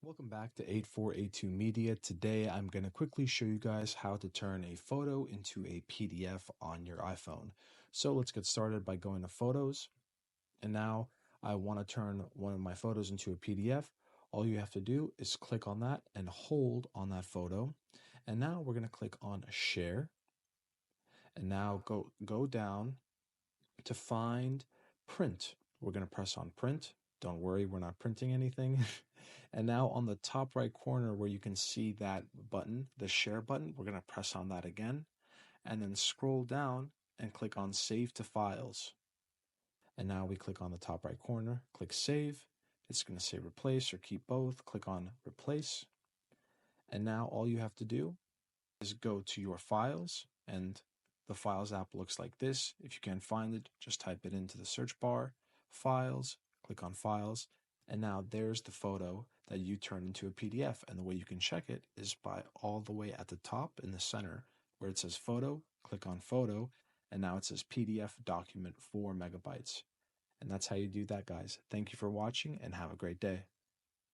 Welcome back to 8482 Media. Today I'm going to quickly show you guys how to turn a photo into a PDF on your iPhone. So let's get started by going to Photos. And now I want to turn one of my photos into a PDF. All you have to do is click on that and hold on that photo. And now we're going to click on Share. And now go down to find Print. We're going to press on Print. Don't worry, we're not printing anything. And now on the top right corner where you can see that button, the share button, we're going to press on that again and then scroll down and click on Save to Files. And now we click on the top right corner, click Save. It's going to say Replace or Keep Both. Click on Replace. And now all you have to do is go to your files, and the Files app looks like this. If you can't find it, just type it into the search bar, Files, click on Files, and now there's the photo that you turn into a PDF. And the way you can check it is by all the way at the top in the center where it says Photo, click on Photo, and now it says PDF document 4 megabytes. And that's how you do that, guys. Thank you for watching and have a great day.